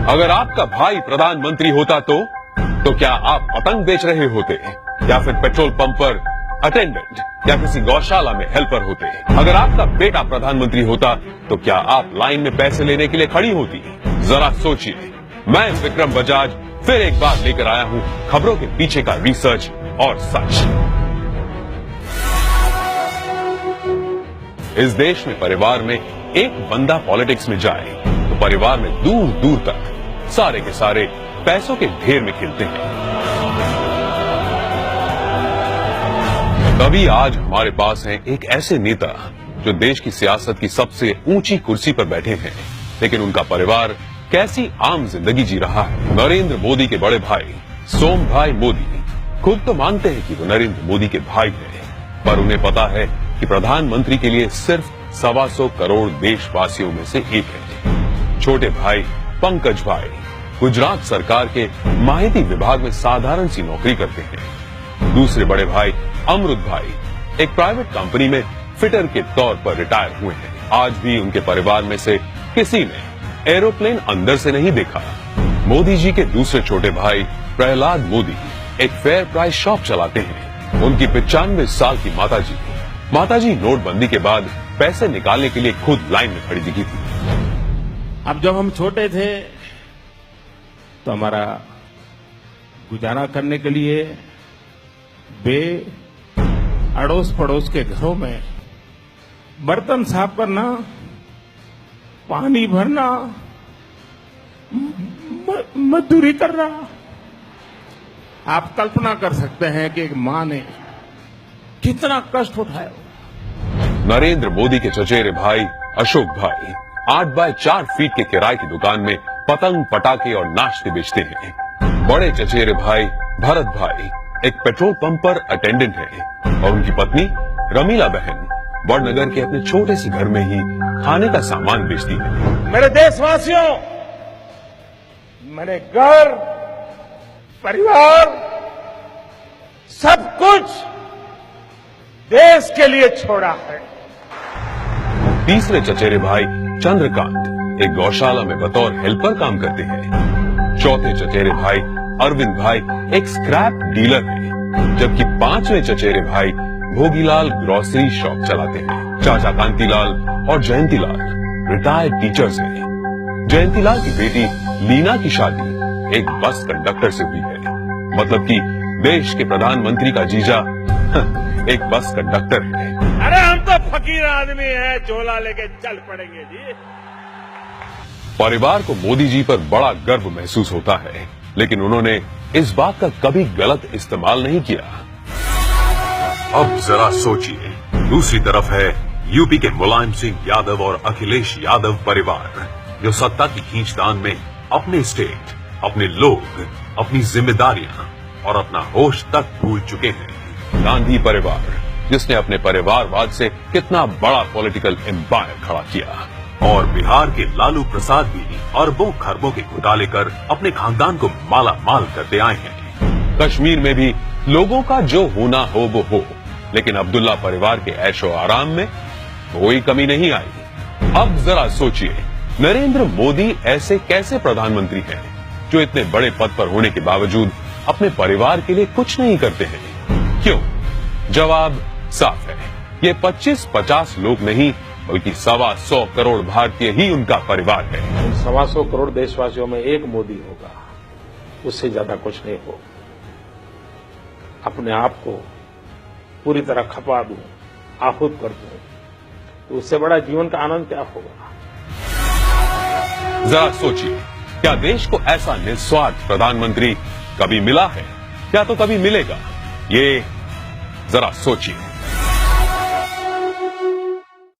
अगर आपका भाई प्रधानमंत्री होता तो क्या आप पतंग बेच रहे होते या फिर पेट्रोल पंप पर अटेंडेंट या किसी गौशाला में हेल्पर होते? अगर आपका बेटा प्रधानमंत्री होता तो क्या आप लाइन में पैसे लेने के लिए खड़ी होती? जरा सोचिए। मैं विक्रम बजाज फिर एक बार लेकर आया हूं खबरों के पीछे का रिसर्च और सच। इस देश में परिवार में एक बंदा पॉलिटिक्स में जाए तो परिवार में दूर दूर तक सारे के सारे पैसों के ढेर में खिलते हैं। तभी आज हमारे पास हैं एक ऐसे नेता जो देश की सियासत की सबसे ऊंची कुर्सी पर बैठे हैं, लेकिन उनका परिवार कैसी आम जिंदगी जी रहा है। नरेंद्र मोदी के बड़े भाई सोम भाई मोदी खुद तो मानते हैं कि वो नरेंद्र मोदी के भाई हैं, पर उन्हें पता है कि प्रधानमंत्री के लिए सिर्फ 125 करोड़ देशवासियों में से एक है। छोटे भाई पंकज भाई गुजरात सरकार के माहिती विभाग में साधारण सी नौकरी करते हैं। दूसरे बड़े भाई अमृत भाई एक प्राइवेट कंपनी में फिटर के तौर पर रिटायर हुए हैं। आज भी उनके परिवार में से किसी ने एरोप्लेन अंदर से नहीं देखा। मोदी जी के दूसरे छोटे भाई प्रहलाद मोदी एक फेयर प्राइस शॉप चलाते हैं। उनकी 95 साल की माताजी नोटबंदी के बाद पैसे निकालने के लिए खुद लाइन में खड़ी दिखी थी। अब जब हम छोटे थे तो हमारा गुजारा करने के लिए अड़ोस पड़ोस के घरों में बर्तन साफ करना, पानी भरना, मजदूरी करना। आप कल्पना कर सकते हैं कि एक मां ने कितना कष्ट उठाया। नरेंद्र मोदी के चचेरे भाई अशोक भाई 8 बाय 4 फीट के किराए की दुकान में पतंग पटाखे और नाश्ते बेचते हैं। बड़े चचेरे भाई भरत भाई एक पेट्रोल पंप पर अटेंडेंट हैं और उनकी पत्नी रमीला बहन बड़नगर के अपने छोटे से घर में ही खाने का सामान बेचती है। मेरे देशवासियों, मैंने घर, परिवार, सब कुछ देश के लिए छोड़ा है। तीसरे चचेरे भाई चंद्रकांत एक गौशाला में बतौर हेल्पर काम करते हैं। चौथे चचेरे भाई अरविंद भाई एक स्क्रैप डीलर है, जबकि पांचवें चचेरे भाई भोगीलाल ग्रोसरी शॉप चलाते हैं। चाचा कांतीलाल और जयंतीलाल रिटायर्ड टीचर्स हैं। जयंतीलाल की बेटी लीना की शादी एक बस कंडक्टर से हुई है। मतलब कि देश के प्रधानमंत्री का जीजा एक बस कंडक्टर है। अरे हम तो फकीर आदमी हैं, झोला लेके चल पड़ेंगे जी। परिवार को मोदी जी पर बड़ा गर्व महसूस होता है, लेकिन उन्होंने इस बात का कभी गलत इस्तेमाल नहीं किया। अब जरा सोचिए, दूसरी तरफ है यूपी के मुलायम सिंह यादव और अखिलेश यादव परिवार, जो सत्ता की खींचतान में अपने स्टेट, अपने लोग, अपनी जिम्मेदारियां और अपना होश तक भूल चुके हैं। गांधी परिवार, जिसने अपने परिवारवाद से कितना बड़ा पॉलिटिकल एम्पायर खड़ा किया, और बिहार के लालू प्रसाद भी अरबों खरबों के घोटाले कर अपने खानदान को माला माल करते आए हैं। कश्मीर में भी लोगों का जो होना हो वो हो, लेकिन अब्दुल्ला परिवार के ऐशो आराम में कोई कमी नहीं आई। अब जरा सोचिए, नरेंद्र मोदी ऐसे कैसे प्रधानमंत्री हैं जो इतने बड़े पद पर होने के बावजूद अपने परिवार के लिए कुछ नहीं करते हैं? क्यों? जवाब साफ है, ये 25-50 लोग नहीं बल्कि 125 करोड़ भारतीय ही उनका परिवार है। 125 करोड़ देशवासियों में एक मोदी होगा, उससे ज्यादा कुछ नहीं हो। अपने आप को पूरी तरह खपा दूं, आहूत कर दूं, तो उससे बड़ा जीवन का आनंद क्या होगा? जरा सोचिए, क्या देश को ऐसा निस्वार्थ प्रधानमंत्री कभी मिला है? क्या तो कभी मिलेगा? ये जरा सोचिए।